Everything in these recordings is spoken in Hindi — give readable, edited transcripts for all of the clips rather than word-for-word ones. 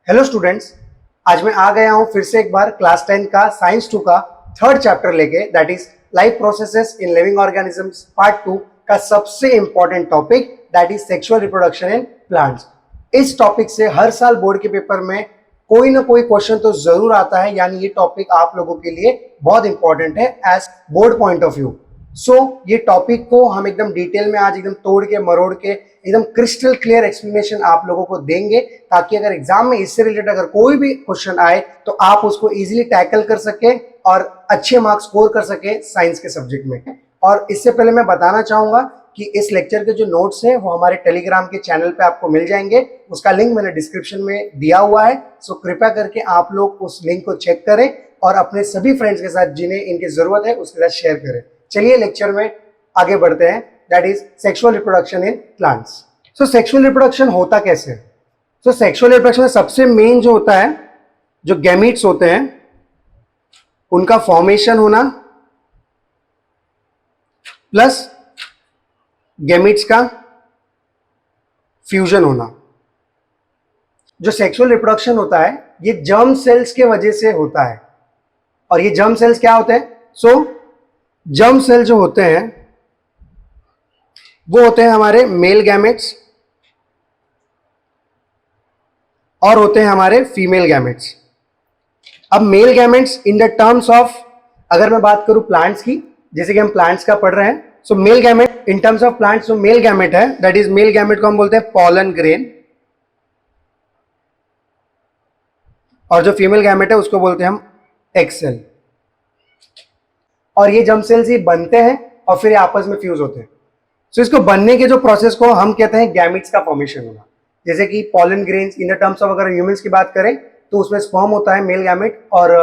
हेलो स्टूडेंट्स, आज मैं आ गया हूं फिर से एक बार क्लास 10 का साइंस 2 का थर्ड चैप्टर लेके, that is life processes in living organisms part 2 का सबसे important topic that is sexual reproduction in plants. इस टॉपिक से हर साल बोर्ड के पेपर में कोई ना कोई क्वेश्चन तो जरूर आता है, यानी ये टॉपिक आप लोगों के लिए बहुत इंपॉर्टेंट है as board point of view. So ये टॉपिक को हम एकदम डिटेल में आज एकदम तोड़ के मरोड़ के एकदम क्रिस्टल क्लियर एक्सप्लेनेशन आप लोगों को देंगे, ताकि अगर एग्जाम में इससे रिलेटेड अगर कोई भी क्वेश्चन आए तो आप उसको इजीली टैकल कर सके और अच्छे मार्क्स स्कोर कर सके साइंस के सब्जेक्ट में। और इससे पहले मैं बताना चाहूंगा कि इस लेक्चर के जो नोट्स हैं वो हमारे टेलीग्राम के चैनल पे आपको मिल जाएंगे, उसका लिंक मैंने डिस्क्रिप्शन में दिया हुआ है। सो कृपया करके आप लोग उस लिंक को चेक करें और अपने सभी फ्रेंड्स के साथ जिन्हें इनकी जरूरत है उसके साथ शेयर करें। चलिए लेक्चर में आगे बढ़ते हैं, that is sexual reproduction in plants. So sexual reproduction होता कैसे? सो सेक्सुअल रिप्रोडक्शन में सबसे मेन जो होता है, जो गैमीट्स होते हैं उनका फॉर्मेशन होना प्लस गैमीट्स का फ्यूजन होना। जो सेक्सुअल रिप्रोडक्शन होता है ये जर्म सेल्स के वजह से होता है। और ये जर्म सेल्स क्या होते हैं? जर्म सेल जो होते हैं वो होते हैं हमारे मेल गैमेट्स और होते हैं हमारे फीमेल गैमेट्स। अब male gametes in the terms of, अगर मैं बात करूं प्लांट्स की, जैसे कि हम प्लांट्स का पढ़ रहे हैं, so male gamete in terms of plants, जो मेल गैमेट है दैट इज मेल गैमेट को हम बोलते हैं पॉलन ग्रेन, और जो फीमेल गैमेट है उसको बोलते हैं हम एग सेल। और ये जर्म सेल्स ही बनते हैं और फिर आपस में फ्यूज होते हैं। सो इसको बनने के जो प्रोसेस को हम कहते हैं गैमेट्स का फॉर्मेशन होना। जैसे कि pollen grains in the terms of अगर ह्यूमंस की बात करें तो उसमें स्पर्म होता है मेल गैमेट और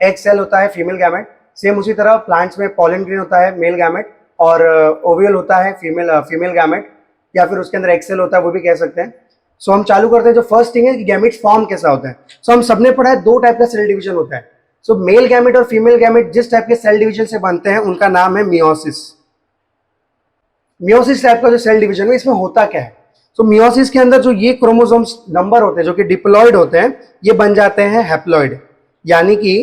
एग सेल होता है फीमेल गैमेट। सेम उसी तरह प्लांट्स में पॉलन ग्रेन होता है मेल गैमेट और ओव्यूल होता है फीमेल गैमेट, या फिर उसके अंदर एग सेल होता है, वो भी कह सकते हैं। सो हम चालू करते हैं। जो फर्स्ट थिंग है कि गैमेट्स फॉर्म कैसा होता है। सो हम सबने पढ़ा है दो टाइप का सेल डिवीजन होता है। सो मेल गैमेट और फीमेल गैमेट जिस टाइप के सेल डिवीजन से बनते हैं उनका नाम है मियोसिस। मियोसिस टाइप का जो सेल डिवीजन है इसमें होता क्या है? सो मियोसिस के अंदर जो ये क्रोमोसोम्स नंबर होते हैं जो कि डिप्लॉयड होते हैं, ये बन जाते हैं हैप्लॉयड, यानी कि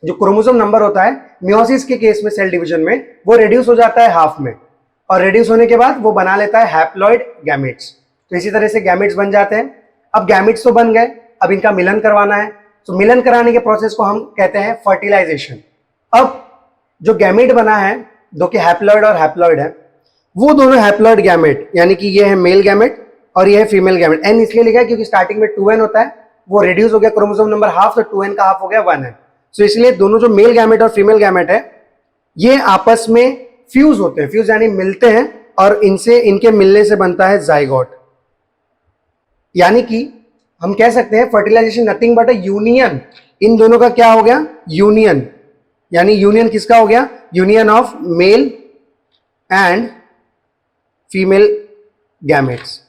जो क्रोमोसोम नंबर होता है मियोसिस के केस में सेल डिवीजन में वो रिड्यूस हो जाता है हाफ में, और रिड्यूस होने के बाद वो बना लेता है हैप्लॉयड गैमेट्स। तो इसी तरह से गैमेट्स बन जाते हैं। अब गैमेट्स तो बन गए, अब इनका मिलन करवाना है। तो मिलन कराने के प्रोसेस को हम कहते हैं फर्टिलाइजेशन। अब जो गैमेट बना है, जो कि हैप्लॉयड और हैप्लॉयड है, वो दोनों हैप्लॉयड गैमेट, यानी कि ये है मेल गैमेट और ये है फीमेल गैमेट। एन इसलिए लिखा है क्योंकि स्टार्टिंग में 2n होता है, वो रिड्यूस हो गया क्रोमोसोम नंबर हाफ, तो 2n का हाफ हो गया 1n। सो इसलिए दोनों जो मेल गैमेट और फीमेल गैमेट है ये आपस में फ्यूज होते हैं। फ्यूज यानी मिलते हैं, और इनके मिलने से बनता है जाइगोट। यानी कि हम कह सकते हैं fertilization nothing but a union. इन दोनों का क्या हो गया? यूनियन। यानी यूनियन किसका हो गया? Union of male and female gametes.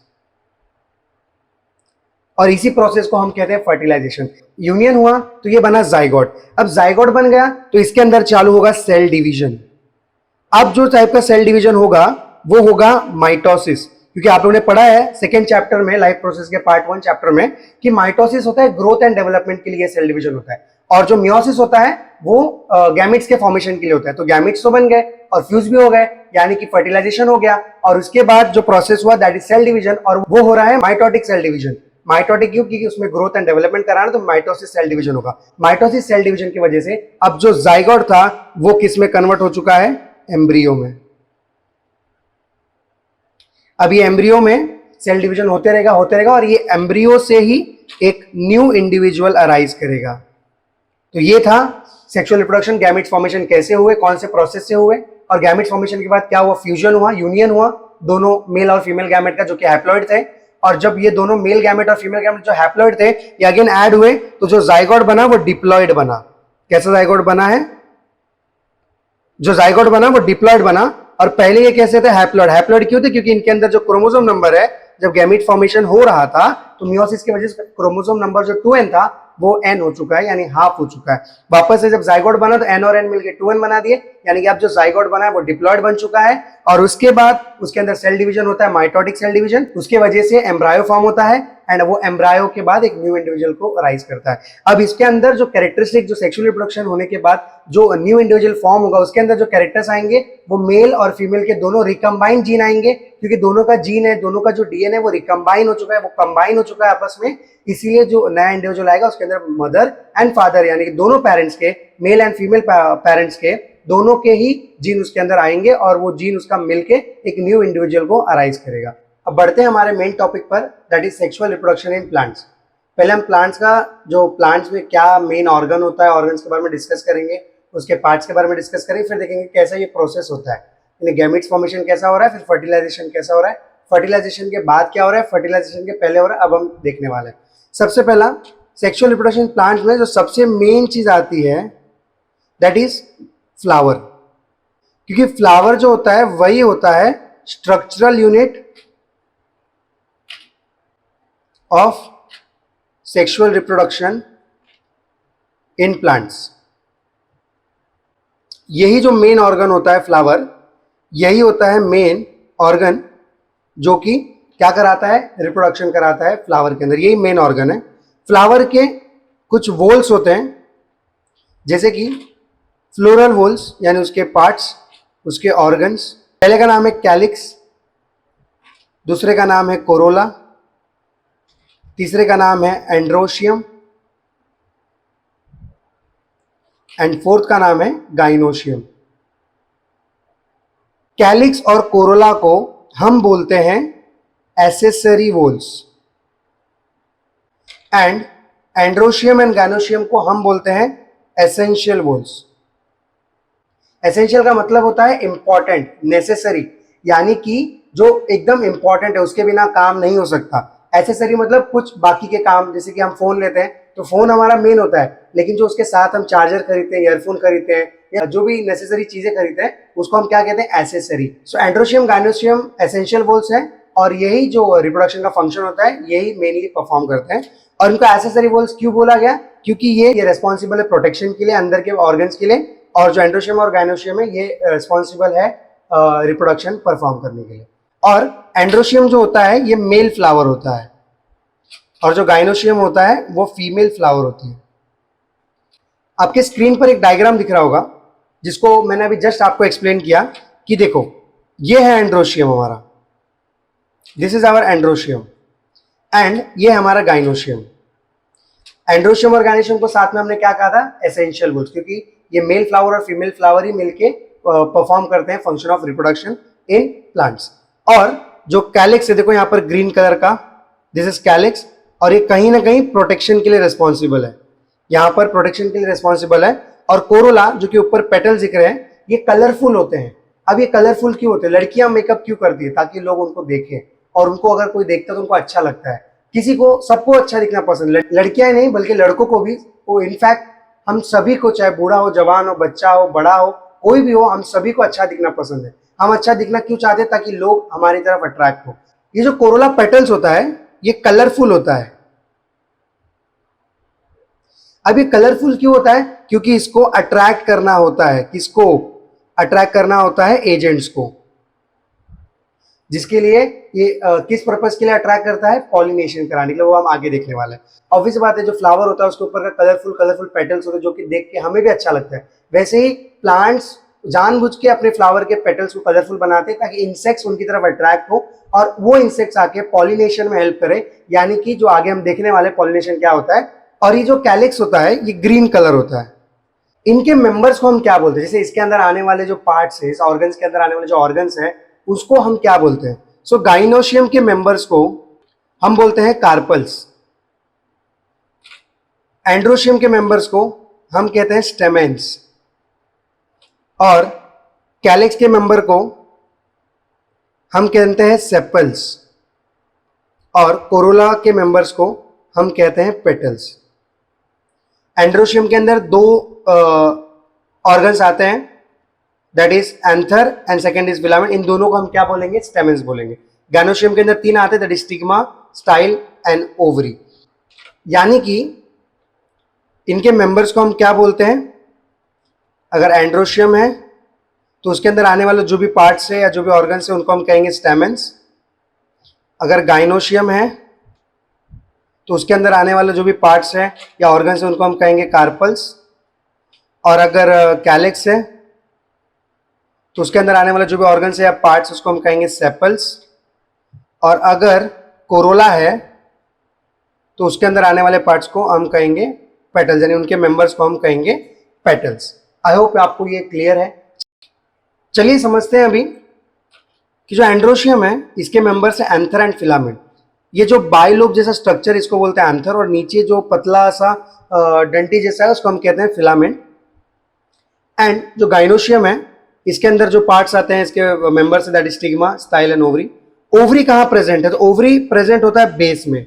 और इसी प्रोसेस को हम कहते हैं फर्टिलाइजेशन। यूनियन हुआ तो ये बना जाइगोट। अब जाइगोट बन गया तो इसके अंदर चालू होगा सेल डिवीजन। अब जो टाइप का सेल डिवीजन होगा वो होगा माइटोसिस, क्योंकि आप लोगों ने पढ़ा है सेकेंड चैप्टर में, लाइफ प्रोसेस के पार्ट 1 चैप्टर में, कि माइटोसिस होता है ग्रोथ एंड डेवलपमेंट के लिए सेल डिवीजन होता है, और जो मियोसिस होता है वो गैमेट्स के फॉर्मेशन के लिए होता है। तो गैमेट्स तो बन गए और फ्यूज भी हो गए, यानी कि फर्टिलाइजेशन हो गया, और उसके बाद जो प्रोसेस हुआ दैट इज सेल डिवीजन, और वो हो रहा है माइटोटिक सेल डिवीजन। माइटोटिक क्यों? क्योंकि उसमें ग्रोथ एंड डेवलपमेंट कराना, तो माइटोसिस सेल डिवीजन होगा। माइटोसिस सेल डिवीजन की वजह से अब जो जाइगोट था वो किस में कन्वर्ट हो चुका है? एम्ब्रियो में। अब ये एम्ब्रियो में सेल डिवीजन होते रहेगा और ये एम्ब्रियो से ही एक न्यू इंडिविजुअल अराइज करेगा। तो ये था सेक्सुअल रिप्रोडक्शन। गैमेट्स फॉर्मेशन कैसे हुए, कौन से प्रोसेस से हुए, और गैमेट्स फॉर्मेशन के बाद क्या हुआ? फ्यूजन हुआ, यूनियन हुआ दोनों मेल और फीमेल गैमेट का, जो कि हैप्लॉइड थे। और जब ये दोनों मेल गैमेट और फीमेल गैमेट जो हैप्लॉइड थे ये अगेन ऐड हुए, तो जो जाइगोट बना वो डिप्लॉइड बना। कैसा जाइगोट बना है? जो जाइगोट बना वो डिप्लॉइड बना। और पहले ये कैसे थे? हैप्लॉइड। हैप्लॉइड क्यों थे? क्योंकि इनके अंदर जो क्रोमोसोम नंबर है, जब गैमेट फॉर्मेशन हो रहा था तो मियोसिस की वजह से क्रोमोसोम नंबर जो 2n था वो n हो चुका है, यानी हाफ हो चुका है। वापस से जब जाइगोट बना तो n और n मिलकर 2n बना दिए, यानी कि अब जो जाइगोट बना है वो डिप्लॉयड बन चुका है, और उसके बाद उसके अंदर सेल डिवीजन होता है, माइटोटिक सेल डिवीजन, उसके वजह से एम्ब्रायो फॉर्म होता है, एंड वो एम्ब्रायो के बाद एक न्यू इंडिविजुअल को राइज करता है। अब इसके अंदर जो कैरेक्टरिस्टिक, जो सेक्सुअल रिप्रोडक्शन होने के बाद जो न्यू इंडिविजुअल फॉर्म होगा, उसके अंदर जो कैरेक्टर्स आएंगे वो मेल और फीमेल के दोनों रिकम्बाइंड जीन आएंगे, क्योंकि दोनों का जीन है, दोनों का जो डीएनए वो रिकम्बाइन हो चुका है, वो कंबाइन हो चुका है आपस में। इसीलिए जो नया इंडिविजुअल आएगा उसके अंदर मदर एंड फादर यानी कि दोनों पेरेंट्स के, मेल एंड फीमेल पेरेंट्स के, दोनों के ही जीन उसके अंदर आएंगे, और वो जीन उसका मिलके एक न्यू इंडिविजुअल को अराइज करेगा। अब बढ़ते हैं हमारे मेन टॉपिक पर, that is sexual reproduction in plants. पहले हम प्लांट्स का, जो प्लांट्स में क्या मेन ऑर्गन होता है, ऑर्गन्स के बारे में डिस्कस करेंगे, उसके पार्ट्स के बारे में डिस्कस करेंगे, फिर देखेंगे कैसा ये प्रोसेस होता है, यानी गैमेट्स फॉर्मेशन कैसा हो रहा है, फिर फर्टिलाइजेशन कैसा हो रहा है, फर्टिलाइजेशन के बाद क्या हो रहा है, फर्टिलाइजेशन के पहले हो रहा है, अब हम देखने वाले हैं। सबसे पहला सेक्सुअल रिप्रोडक्शन प्लांट्स में जो सबसे मेन चीज आती है दैट इज फ्लावर, क्योंकि फ्लावर जो होता है वही होता है structural unit of sexual reproduction in plants. यही जो मेन ऑर्गन होता है फ्लावर, यही होता है मेन ऑर्गन जो कि क्या कराता है, रिप्रोडक्शन कराता है फ्लावर के अंदर, यही मेन ऑर्गन है। फ्लावर के कुछ वोल्स होते हैं, जैसे कि फ्लोरल वोल्स यानी उसके पार्ट्स, उसके ऑर्गन्स। पहले का नाम है कैलिक्स, दूसरे का नाम है कोरोला, तीसरे का नाम है एंड्रोशियम, एंड फोर्थ का नाम है गाइनोशियम। कैलिक्स और कोरोला को हम बोलते हैं accessory whorls, and androecium and gynoecium को हम बोलते हैं एसेंशियल वोल्स। एसेंशियल का मतलब होता है इंपॉर्टेंट, नेसेसरी, यानी कि जो एकदम इंपॉर्टेंट है, उसके बिना काम नहीं हो सकता। एसेसरी मतलब कुछ बाकी के काम, जैसे कि हम फोन लेते हैं तो फोन हमारा मेन होता है, लेकिन जो उसके साथ हम चार्जर खरीदते हैं, ईयरफोन खरीदते हैं, या जो भी नेसेसरी चीजें खरीदते हैं, उसको हम क्या कहते हैं, एसेसरी। सो एंड्रोशियम गाइनोशियम एसेंशियल वोल्स हैं, और यही जो रिप्रोडक्शन का फंक्शन होता है यही मेनली परफॉर्म करते हैं। और इनको एसेसरी वोल्स क्यों बोला गया, क्योंकि ये रेस्पॉन्सिबल है प्रोटेक्शन के लिए, अंदर के ऑर्गन्स के लिए, और जो एंड्रोशियम और गाइनोशियम है ये रिस्पॉन्सिबल है रिप्रोडक्शन परफॉर्म करने के लिए। और एंड्रोशियम जो होता है ये मेल फ्लावर होता है, और जो गाइनोशियम होता है वो फीमेल फ्लावर होती है। आपके स्क्रीन पर एक डायग्राम दिख रहा होगा, जिसको मैंने अभी जस्ट आपको एक्सप्लेन किया कि देखो ये है एंड्रोशियम हमारा, this is our androecium, and ये हमारा गाइनोशियम। एंड्रोशियम और गाइनोशियम को साथ में हमने क्या कहा था, एसेंशियल वोल्स, क्योंकि ये मेल फ्लावर और फीमेल फ्लावर ही मिलके परफॉर्म करते हैं function of reproduction in plants. और जो कैलिक्स है, देखो यहाँ पर ग्रीन कलर का, दिस इज कैलिक्स, और ये कहीं ना कहीं प्रोटेक्शन के लिए रिस्पॉन्सिबल है, यहाँ पर प्रोटेक्शन के लिए रिस्पॉन्सिबल है। और कोरोला जो कि ऊपर पेटल्स दिख रहे हैं, ये कलरफुल होते हैं। अब ये कलरफुल क्यों होते हैं, लड़कियां मेकअप क्यों करती है, ताकि लोग उनको देखें, और उनको अगर कोई देखता है तो उनको अच्छा लगता है। किसी को, सबको अच्छा दिखना पसंद, लड़कियां नहीं बल्कि लड़कों को भी, वो इनफैक्ट हम सभी को, चाहे बूढ़ा हो, जवान हो, बच्चा हो, बड़ा हो, कोई भी हो, हम सभी को अच्छा दिखना पसंद है। हम अच्छा दिखना क्यों चाहते हैं, ताकि लोग हमारी तरफ अट्रैक्ट हो। ये जो कोरोला पेटल्स होता है ये कलरफुल होता है। अब ये कलरफुल क्यों होता है, क्योंकि इसको अट्रैक्ट करना होता है, किसको अट्रैक्ट करना होता है, एजेंट्स को, जिसके लिए ये किस पर्पस के लिए अट्रैक्ट करता है, पॉलिनेशन कराने के लिए, वो हम आगे देखने वाले हैं। ऑब्वियस बात है, जो फ्लावर होता है उसके ऊपर का कलरफुल पेटल्स होते हैं, जो कि देख के हमें भी अच्छा लगता है। वैसे ही प्लांट्स जानबूझ के अपने फ्लावर के पेटल्स को कलरफुल बनाते हैं, ताकि इंसेक्ट्स उनकी तरफ अट्रैक्ट हो, और वो इंसेक्ट्स आके पॉलिनेशन में हेल्प करे, यानी कि जो आगे हम देखने वाले पॉलिनेशन क्या होता है। और ये जो कैलिक्स होता है ये ग्रीन कलर होता है। इनके मेंबर्स को हम क्या बोलते हैं, जैसे इसके अंदर आने वाले जो पार्ट्स है, इस ऑर्गन्स के अंदर आने वाले जो ऑर्गन्स हैं, उसको हम क्या बोलते हैं। सो गाइनोशियम के मेंबर्स को हम बोलते हैं कार्पल्स, एंड्रोशियम के मेंबर्स को हम कहते हैं स्टेमेंस, और कैलिक्स के मेंबर को हम कहते हैं सेपल्स, और कोरोला के मेंबर्स को हम कहते हैं पेटल्स। एंड्रोशियम के अंदर दो ऑर्गन्स आते हैं, that is anther and second is filament. इन दोनों को हम क्या बोलेंगे, स्टेमेंस बोलेंगे। गाइनोशियम के अंदर तीन आते हैं, that is stigma, style and ovary. यानी कि इनके मेंबर्स को हम क्या बोलते हैं, अगर एंड्रोशियम है तो उसके अंदर आने वाले जो भी पार्ट्स है या जो भी ऑर्गन्स है उनको हम कहेंगे स्टेमेंस। अगर गाइनोशियम है तो उसके अंदर आने वाले जो भी पार्ट्स है या ऑर्गन्स है उनको हम कहेंगे कार्पल्स। और अगर कैलेक्स है तो उसके अंदर आने वाले जो भी ऑर्गन्स है या पार्ट्स उसको हम कहेंगे सेपल्स। और अगर कोरोला है तो उसके अंदर आने वाले पार्ट्स को हम कहेंगे पेटल्स, यानी उनके मेंबर्स को हम कहेंगे पेटल्स। आई होप आपको ये क्लियर है। चलिए समझते हैं अभी कि जो एंड्रोशियम है इसके मेंबर्स है एंथर एंड फिलामेंट। ये जो बाइलोब जैसा स्ट्रक्चर इसको बोलते हैं एंथर, और नीचे जो पतला सा डंटी जैसा है उसको हम कहते हैं फिलामेंट। एंड जो गाइनोशियम है इसके अंदर जो पार्ट्स आते हैं इसके members that is stigma, style and ovary. Ovary कहाँ प्रेजेंट है? तो ओवरी प्रेजेंट होता है बेस में,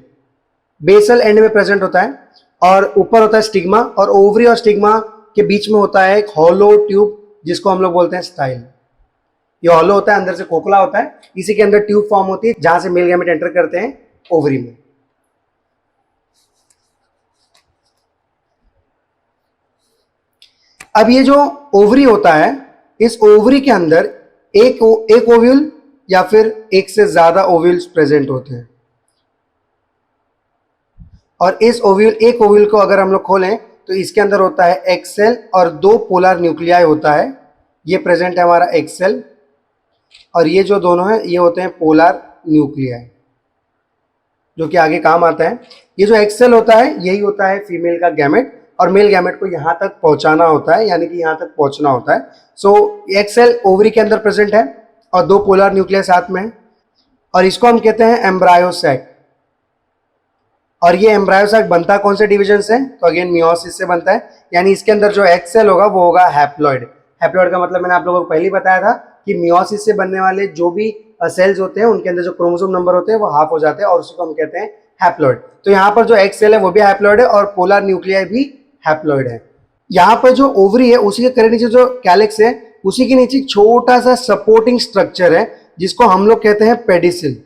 बेसल एंड में प्रेजेंट होता है, और ऊपर होता है स्टिग्मा, और ओवरी और स्टिग्मा के बीच में होता है एक हॉलो ट्यूब जिसको हम लोग बोलते हैं स्टाइल। ये हॉलो होता है, अंदर से खोखला होता है, इसी के अंदर ट्यूब फॉर्म होती है जहां से मेल गैमेट एंटर करते हैं ओवरी में। अब ये जो ओवरी होता है इस ओवरी के अंदर एक ओव्यूल या फिर एक से ज्यादा ओव्यूल्स प्रेजेंट होते हैं। और इस ओव्यूल, एक ओव्यूल को अगर हम लोग खोलें तो इसके अंदर होता है एक सेल और दो पोलर न्यूक्लियाई होता है। ये प्रेजेंट है हमारा एक सेल, और ये जो दोनों है ये होते हैं पोलर न्यूक्लियाई, जो कि आगे काम आता है। ये जो एक्सेल होता है यही होता है फीमेल का गैमेट, और मेल गैमेट को यहां तक पहुंचाना होता है, यानी कि यहां तक पहुंचना होता है। सो एक्सेल ओवरी के अंदर प्रेजेंट है और दो पोलर न्यूक्लियस साथ में है, और इसको हम कहते हैं एम्ब्रायोसैक। और ये एम्ब्रायोसैक बनता कौन से डिविजन से? तो अगेन मियोसिस से बनता है, यानी इसके अंदर जो एक्सेल होगा वो होगा हैप्लॉइड। हैप्लॉइड का मतलब मैंने आप लोगों को पहले ही बताया था कि मियोसिस से बनने वाले जो भी सेल्स होते हैं उनके अंदर जो क्रोमोसोम नंबर होते हैं वो हाफ हो जाते हैं, और उसी को हम कहते हैं हैप्लॉइड। तो यहाँ पर जो एक्स सेल है वो भी हैप्लॉइड है और पोलर न्यूक्लियाई भी हैप्लॉइड है। यहाँ पर जो ओवरी है उसी के करेक्ट नीचे जो कैलेक्स है उसी के नीचे छोटा सा सपोर्टिंग स्ट्रक्चर है जिसको हम लोग कहते हैं पेडिसिल।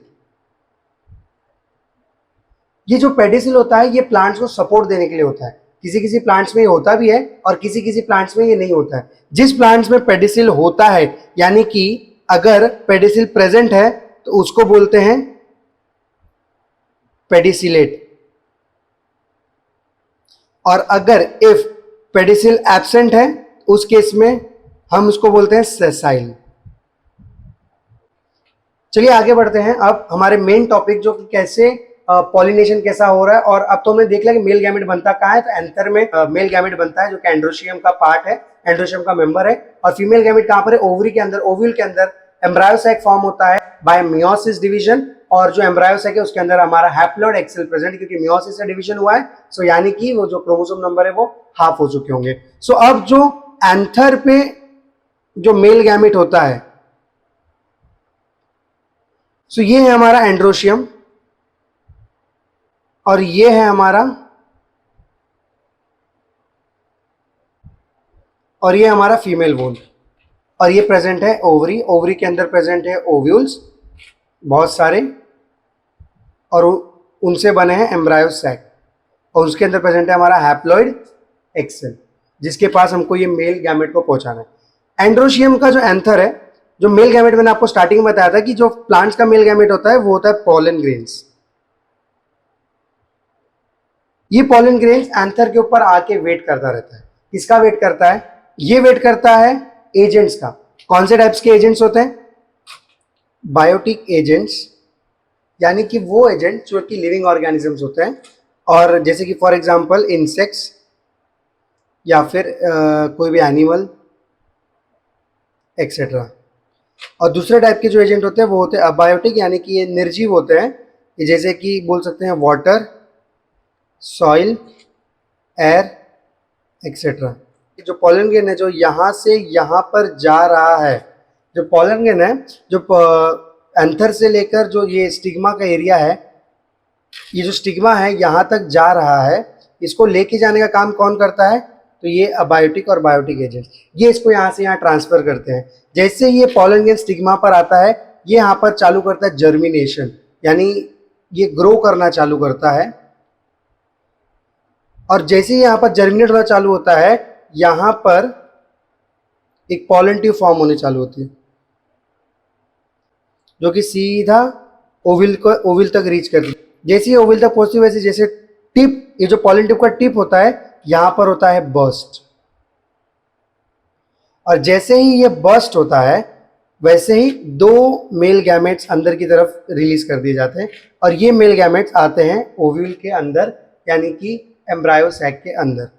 ये जो पेडिसिल होता है ये प्लांट्स को सपोर्ट देने के लिए होता है। किसी किसी प्लांट्स में ये होता भी है और किसी किसी प्लांट्स में ये नहीं होता है। जिस प्लांट्स में पेडिसिल होता है, यानी कि अगर पेडिसिल प्रेजेंट है तो उसको बोलते हैं पेडिसिलेट, और अगर इफ पेडिसिल एब्सेंट है उस केस में हम उसको बोलते हैं सेसाइल। चलिए आगे बढ़ते हैं अब हमारे मेन टॉपिक, जो कि कैसे पॉलिनेशन कैसा हो रहा है। और अब तो हमने देख लिया कि मेल गैमेट बनता कहाँ है, तो एंथर में मेल गैमेट बनता है जो कि एंड्रोशियम का पार्ट है, एंड्रोशियम का मेंबर है। और फीमेल गैमेट कहाँ पर है? ओवरी के अंदर, ओव्यूल के अंदर एम्ब्रायोसैक फॉर्म होता है बाय मियोसिस डिवीजन, और जो एम्ब्रायोसैक है उसके अंदर हमारा हैप्लॉइड एक्सेल प्रेजेंट, क्योंकि मियोसिस से डिवीजन हुआ है। सो यानी कि वो जो क्रोमोसोम नंबर है वो हाफ हो चुके होंगे। सो अब जो एंथर पे जो मेल गैमेट होता है, सो ये है हमारा एंड्रोशियम, और ये है हमारा, और ये हमारा फीमेल वोल, और ये प्रेजेंट है ओवरी। ओवरी के अंदर प्रेजेंट है ओव्यूल्स बहुत सारे, और उनसे बने हैं एम्ब्रायोसैक, और उसके अंदर प्रेजेंट है हमारा हैप्लॉइड एक्सेल, जिसके पास हमको ये मेल गैमेट को पहुंचाना है। एंड्रोशियम का जो एंथर है, जो मेल गैमेट मैंने आपको स्टार्टिंग में बताया था कि जो प्लांट्स का मेल गैमेट होता है वो होता है पॉलन ग्रेन्स। ये पॉलन ग्रेन्स एंथर के ऊपर आके वेट करता रहता है। किसका वेट करता है? ये वेट करता है एजेंट्स का। कौन से टाइप्स के एजेंट्स होते हैं? बायोटिक एजेंट्स, यानी कि वो एजेंट जो कि लिविंग ऑर्गेनिजम्स होते हैं, और जैसे कि फॉर एग्जांपल इंसेक्ट्स या फिर कोई भी एनिमल एक्सेट्रा। और दूसरे टाइप के जो एजेंट होते हैं वो होते हैं अबायोटिक, यानी कि ये निर्जीव होते हैं, जैसे कि बोल सकते हैं वाटर, सॉइल, एयर एक्सेट्रा। जो पॉलन ग्रेन है जो यहाँ से यहाँ पर जा रहा है, जो पॉलन ग्रेन है जो एंथर से लेकर जो ये स्टिग्मा का एरिया है, ये जो स्टिग्मा है यहाँ तक जा रहा है, इसको लेके जाने का काम कौन करता है? तो ये अबायोटिक और बायोटिक एजेंट, ये इसको यहाँ से यहाँ ट्रांसफर करते हैं। जैसे ये पॉलन ग्रेन स्टिग्मा पर आता है, ये यहाँ पर चालू करता है जर्मिनेशन, यानी ये ग्रो करना चालू करता है, और जैसे ही यहाँ पर जर्मिनेट होना चालू होता है, यहाँ पर एक पॉलन ट्यूब फॉर्म होने चालू होती है जो कि सीधा ओविल तक रीच करती है। जैसे ही ओविल तक पहुंचती है वैसे जैसे टिप, ये जो पॉलन ट्यूब का टिप होता है यहां पर होता है बर्स्ट, और जैसे ही ये बर्स्ट होता है वैसे ही 2 मेल गैमेट्स अंदर की तरफ रिलीज कर दिए जाते हैं, और ये मेल गैमेट्स आते हैं ओव्यूल के अंदर यानी कि एम्ब्रायो सैक के अंदर।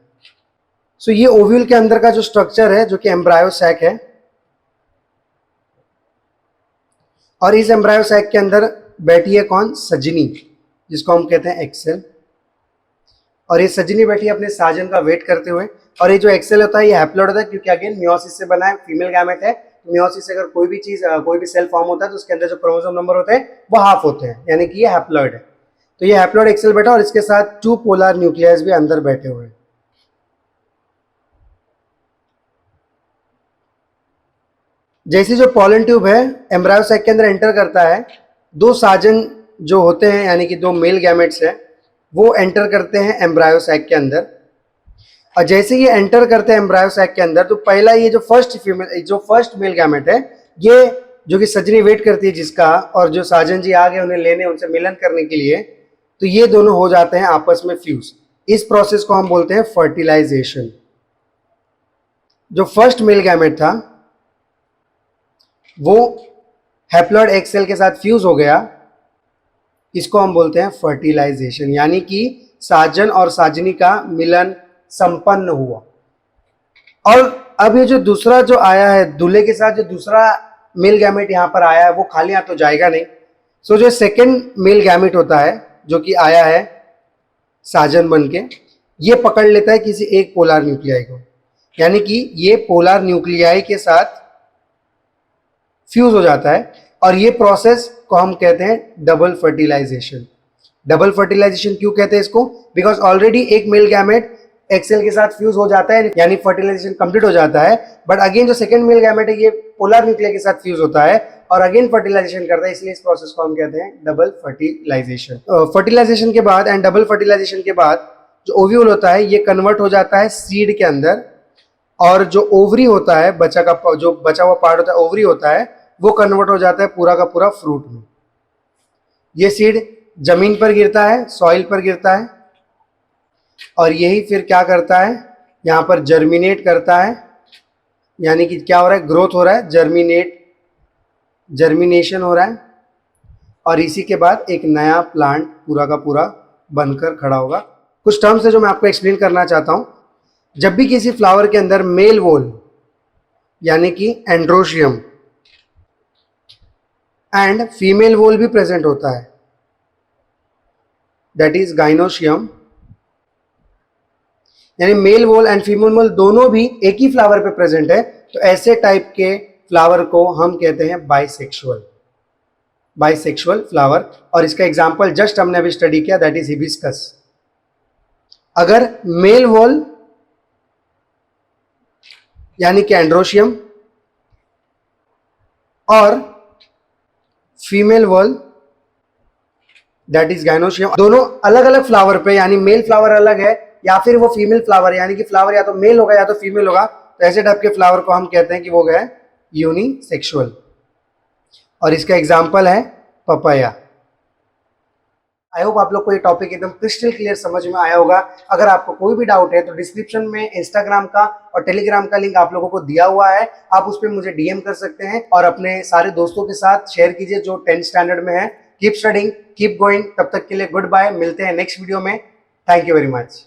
सो ये ओव्यूल के अंदर का जो स्ट्रक्चर है जो कि एम्ब्रायो सैक है, और इस एम्ब्रायो सैक के अंदर बैठी है कौन? सजनी, जिसको हम कहते हैं एक्सेल। और ये सजनी बैठी है अपने साजन का वेट करते हुए, और ये जो एक्सेल होता है ये हैप्लॉइड होता है क्योंकि अगेन मियोसिस से बना है, फीमेल गैमेट है। मियोसिस से अगर कोई भी चीज कोई भी सेल फॉर्म होता है तो उसके अंदर जो क्रोमोसोम नंबर होते हैं वो हाफ होते हैं, यानी कि ये हैप्लॉइड है। तो ये हैप्लॉइड एक्सेल बैठा और इसके साथ 2 पोलर न्यूक्लियस भी अंदर बैठे हुए हैं। जैसे जो पॉलन ट्यूब है एम्ब्रायो सैक के अंदर एंटर करता है, 2 साजन जो होते हैं यानी कि 2 मेल गैमेट्स हैं वो एंटर करते हैं एम्ब्रायो सैक के अंदर। और जैसे ये एंटर करते हैं एम्ब्रायो सैक के अंदर तो पहला ये जो फर्स्ट मेल गैमेट है, ये जो कि सजनी वेट करती है जिसका, और जो साजन जी आ गए उन्हें लेने, उनसे मिलन करने के लिए, तो ये दोनों हो जाते हैं आपस में फ्यूज। इस प्रोसेस को हम बोलते हैं फर्टिलाइजेशन। जो फर्स्ट मेल गैमेट था वो हैप्लॉइड एक्सेल के साथ फ्यूज हो गया, इसको हम बोलते हैं फर्टिलाइजेशन, यानी कि साजन और साजनी का मिलन संपन्न हुआ। और अब ये जो दूसरा जो आया है दूल्हे के साथ, जो दूसरा मेल गैमेट यहाँ पर आया है वो खाली हाथ तो जाएगा नहीं। सो जो सेकंड मेल गैमेट होता है जो कि आया है साजन बन के, ये पकड़ लेता है किसी एक पोलर न्यूक्लियाई को, यानी कि ये पोलर न्यूक्लियाई के साथ फ्यूज हो जाता है, और ये प्रोसेस को हम कहते हैं डबल फर्टिलाइजेशन। डबल फर्टिलाइजेशन क्यों कहते हैं इसको? बिकॉज ऑलरेडी एक मेल गैमेट एक्सेल के साथ फ्यूज हो जाता है यानी फर्टिलाइजेशन कंप्लीट हो जाता है, बट अगेन जो सेकंड मेल गैमेट है ये पोलर न्यूक्लियाई के साथ फ्यूज होता है और अगेन फर्टिलाइजेशन करता है, इसलिए इस प्रोसेस को हम कहते हैं डबल फर्टिलाइजेशन। फर्टिलाइजेशन के बाद एंड डबल फर्टिलाइजेशन के बाद जो ओव्यूल होता है ये कन्वर्ट हो जाता है सीड के अंदर, और जो ओवरी होता है जो बचा हुआ पार्ट होता है ओवरी होता है वो कन्वर्ट हो जाता है पूरा का पूरा फ्रूट में। ये सीड जमीन पर गिरता है, सॉइल पर गिरता है, और यही फिर क्या करता है, यहाँ पर जर्मिनेट करता है, यानी कि क्या हो रहा है? ग्रोथ हो रहा है, जर्मिनेशन हो रहा है, और इसी के बाद एक नया प्लांट पूरा का पूरा बनकर खड़ा होगा। कुछ टर्म्स है जो मैं आपको एक्सप्लेन करना चाहता हूँ। जब भी किसी फ्लावर के अंदर मेल वोल यानी कि एंड्रोशियम एंड फीमेल वोल भी प्रेजेंट होता है, दैट इज गाइनोशियम, यानी मेल वोल एंड फीमेल वोल दोनों भी एक ही फ्लावर पे प्रेजेंट है, तो ऐसे टाइप के फ्लावर को हम कहते हैं बाइसेक्सुअल फ्लावर। और इसका एग्जांपल जस्ट हमने अभी स्टडी किया, दैट इज हिबिस्कस। अगर मेल वोल यानी कि एंड्रोशियम और female whorl that is gynoecium दोनों अलग अलग फ्लावर पे, यानी मेल फ्लावर अलग है या फिर वो फीमेल फ्लावर, यानी कि फ्लावर या तो मेल होगा या तो फीमेल होगा, तो ऐसे टाइप के फ्लावर को हम कहते हैं कि वो है यूनिसेक्सुअल। और इसका एग्जांपल है पपाया। आई होप आप लोग को ये टॉपिक एकदम क्रिस्टल क्लियर समझ में आया होगा। अगर आपको कोई भी डाउट है तो डिस्क्रिप्शन में इंस्टाग्राम का और टेलीग्राम का लिंक आप लोगों को दिया हुआ है, आप उस पर मुझे डीएम कर सकते हैं और अपने सारे दोस्तों के साथ शेयर कीजिए जो 10th स्टैंडर्ड में है। कीप स्टडिंग, कीप गोइंग, तब तक के लिए गुड बाय, मिलते हैं नेक्स्ट वीडियो में। Thank you very much.